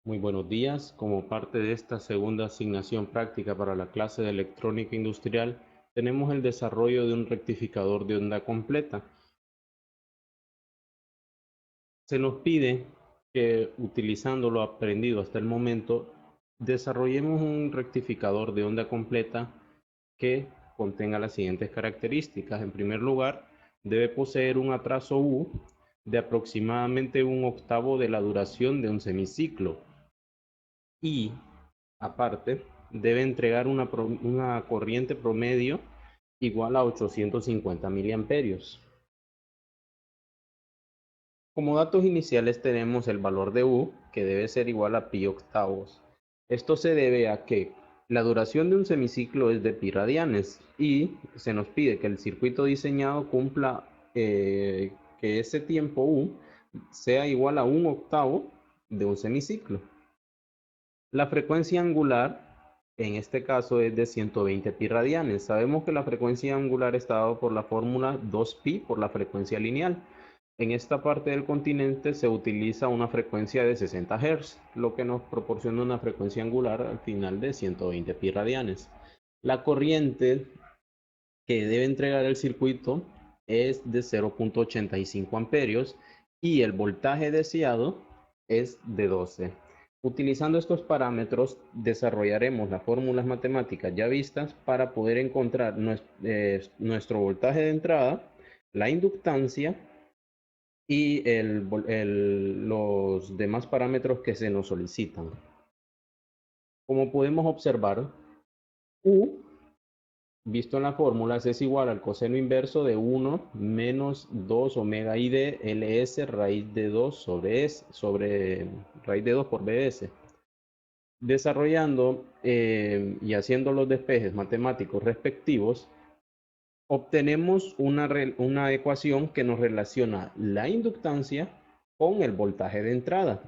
Muy buenos días. Como parte de esta segunda asignación práctica para la clase de electrónica industrial, tenemos el desarrollo de un rectificador de onda completa. Se nos pide que, utilizando lo aprendido hasta el momento, desarrollemos un rectificador de onda completa que contenga las siguientes características. En primer lugar, debe poseer un atraso U de aproximadamente 1/8 de la duración de un semiciclo y, aparte, debe entregar una corriente promedio igual a 850 miliamperios. Como datos iniciales tenemos el valor de U, que debe ser igual a pi octavos. Esto se debe a que la duración de un semiciclo es de pi radianes y se nos pide que el circuito diseñado cumpla que ese tiempo U sea igual a 1/8 de un semiciclo. La frecuencia angular, en este caso, es de 120 pi radianes. Sabemos que la frecuencia angular está dada por la fórmula 2pi por la frecuencia lineal. En esta parte del continente se utiliza una frecuencia de 60 Hz, lo que nos proporciona una frecuencia angular al final de 120 pi radianes. La corriente que debe entregar el circuito es de 0.85 amperios y el voltaje deseado es de 12. Utilizando estos parámetros desarrollaremos las fórmulas matemáticas ya vistas para poder encontrar nuestro voltaje de entrada, la inductancia y los demás parámetros que se nos solicitan. Como podemos observar, U visto en las fórmulas es igual al coseno inverso de 1 menos 2 omega i de ls raíz de 2 sobre raíz de 2 por bs. Desarrollando y haciendo los despejes matemáticos respectivos, obtenemos una ecuación que nos relaciona la inductancia con el voltaje de entrada.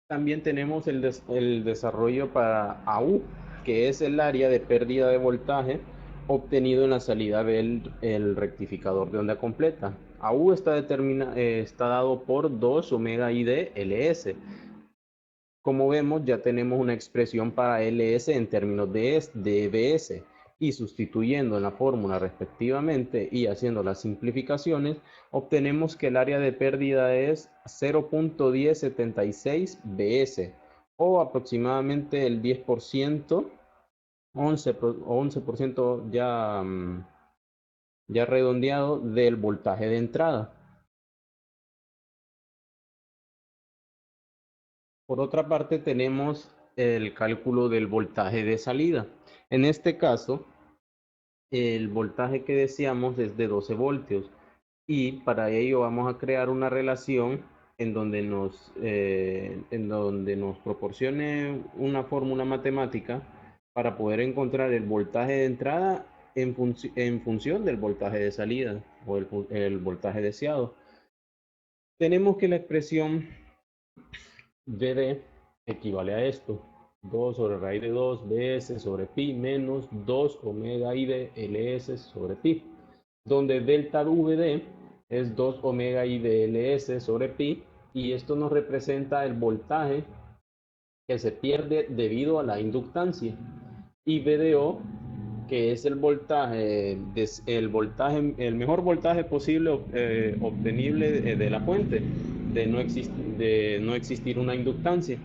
También tenemos el desarrollo para AU, que es el área de pérdida de voltaje obtenido en la salida del rectificador de onda completa. AU está dado por 2 omega i de LS. Como vemos, ya tenemos una expresión para LS en términos de BS y sustituyendo en la fórmula respectivamente y haciendo las simplificaciones, obtenemos que el área de pérdida es 0.1076 BS o aproximadamente el 10%, 11% ya redondeado del voltaje de entrada. Por otra parte, tenemos el cálculo del voltaje de salida. En este caso, el voltaje que deseamos es de 12 voltios y para ello vamos a crear una relación en donde nos proporcione una fórmula matemática para poder encontrar el voltaje de entrada en función del voltaje de salida o el voltaje deseado. Tenemos que la expresión VD equivale a esto: 2 sobre raíz de 2 bs sobre pi menos 2 omega i de ls sobre pi, donde delta VD es 2 omega i de ls sobre pi y esto nos representa el voltaje que se pierde debido a la inductancia, y VDO, que es el mejor voltaje posible obtenible de la fuente, de no existir una inductancia.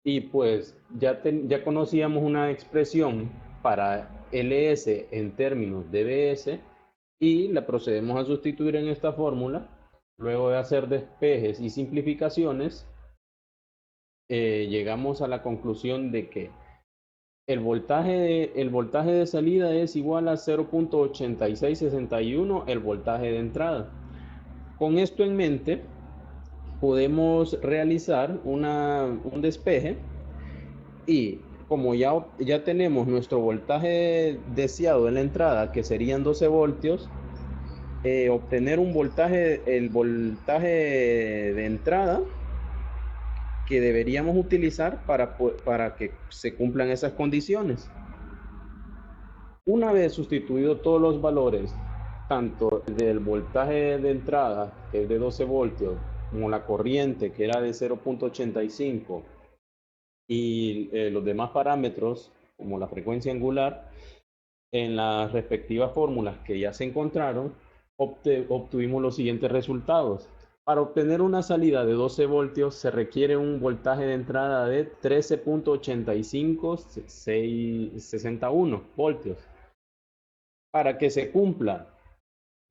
Y pues ya conocíamos una expresión para LS en términos de BS y la procedemos a sustituir en esta fórmula. Luego de hacer despejes y simplificaciones, llegamos a la conclusión de que el voltaje de salida es igual a 0.8661 el voltaje de entrada. Con esto en mente, podemos realizar un despeje y como ya tenemos nuestro voltaje deseado en la entrada, que serían 12 voltios, obtener el voltaje de entrada que deberíamos utilizar para que se cumplan esas condiciones. Una vez sustituido todos los valores, tanto del voltaje de entrada, que es de 12 voltios, como la corriente que era de 0.85 y los demás parámetros como la frecuencia angular, en las respectivas fórmulas que ya se encontraron, obtuvimos los siguientes resultados. Para obtener una salida de 12 voltios se requiere un voltaje de entrada de 13.8561 voltios. Para que se cumpla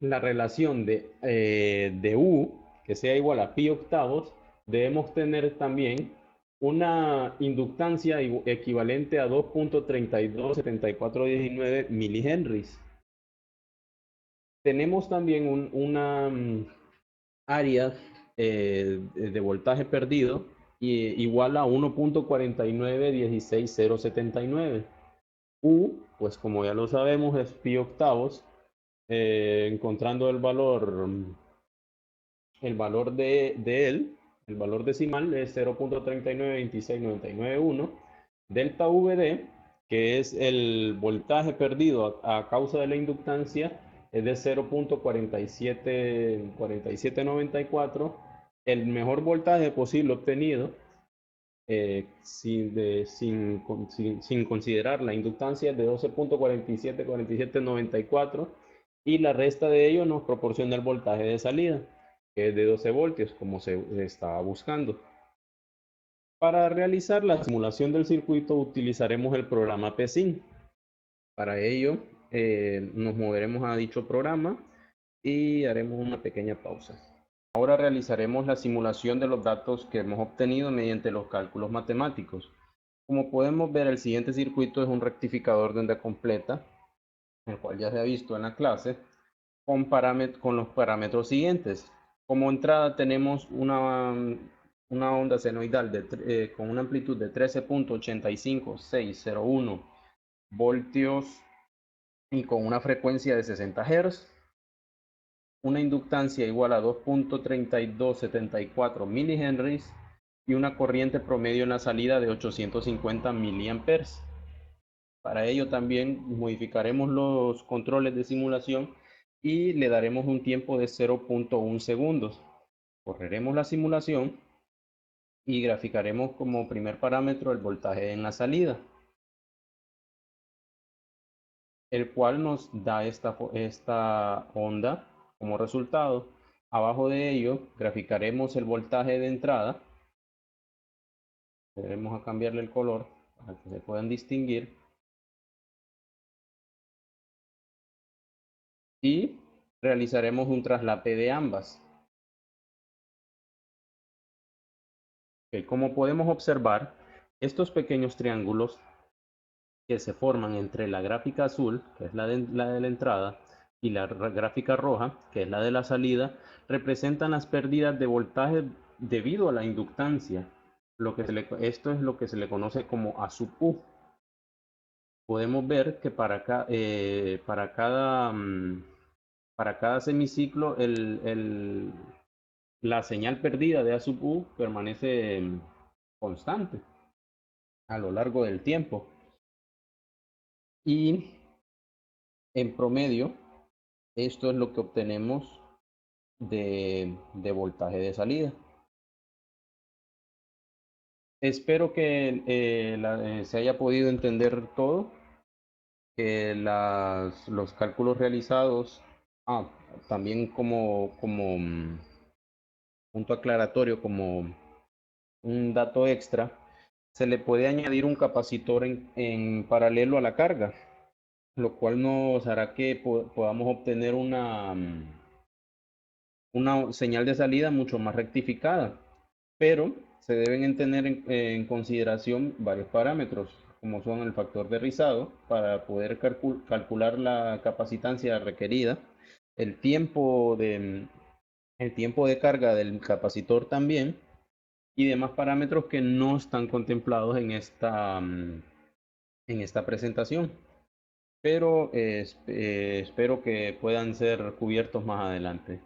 la relación de U, que sea igual a pi octavos, debemos tener también una inductancia equivalente a 2.327419 milihenries. Tenemos también una área de voltaje perdido igual a 1.4916079. U, pues como ya lo sabemos, es pi octavos. Encontrando el valor de él, el valor decimal es 0.3926991. Delta VD, que es el voltaje perdido a causa de la inductancia, es de 0.4794. El mejor voltaje posible obtenido sin considerar la inductancia de 12.474794, y la resta de ello nos proporciona el voltaje de salida, que es de 12 voltios, como se estaba buscando. Para realizar la simulación del circuito utilizaremos el programa PSIN. Para ello nos moveremos a dicho programa y haremos una pequeña pausa. Ahora realizaremos la simulación de los datos que hemos obtenido mediante los cálculos matemáticos. Como podemos ver, el siguiente circuito es un rectificador de onda completa, el cual ya se ha visto en la clase, con los parámetros siguientes. Como entrada tenemos una onda senoidal con una amplitud de 13.85601 voltios y con una frecuencia de 60 Hz. Una inductancia igual a 2.3274 milihenries y una corriente promedio en la salida de 850 miliamperes. Para ello también modificaremos los controles de simulación y le daremos un tiempo de 0.1 segundos. Correremos la simulación y graficaremos como primer parámetro el voltaje en la salida, el cual nos da esta onda como resultado. Abajo de ello graficaremos el voltaje de entrada. Debemos a cambiarle el color para que se puedan distinguir. Y realizaremos un traslape de ambas. Como podemos observar, estos pequeños triángulos que se forman entre la gráfica azul, que es la de la entrada, y la gráfica roja, que es la de la salida, representan las pérdidas de voltaje debido a la inductancia. Esto es lo que se le conoce como A sub U. Podemos ver que para cada semiciclo la señal perdida de A sub U permanece constante a lo largo del tiempo. Y en promedio, esto es lo que obtenemos de voltaje de salida. Espero que se haya podido entender todo, que los cálculos realizados, también como punto aclaratorio, como un dato extra, se le puede añadir un capacitor en paralelo a la carga, lo cual nos hará que podamos obtener una señal de salida mucho más rectificada, pero se deben tener en consideración varios parámetros, como son el factor de rizado, para poder calcular la capacitancia requerida, el tiempo de carga del capacitor también, y demás parámetros que no están contemplados en esta presentación, pero espero que puedan ser cubiertos más adelante.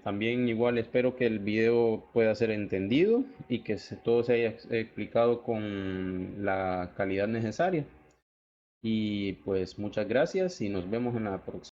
También igual espero que el video pueda ser entendido y que todo se haya explicado con la calidad necesaria. Y pues muchas gracias y nos vemos en la próxima.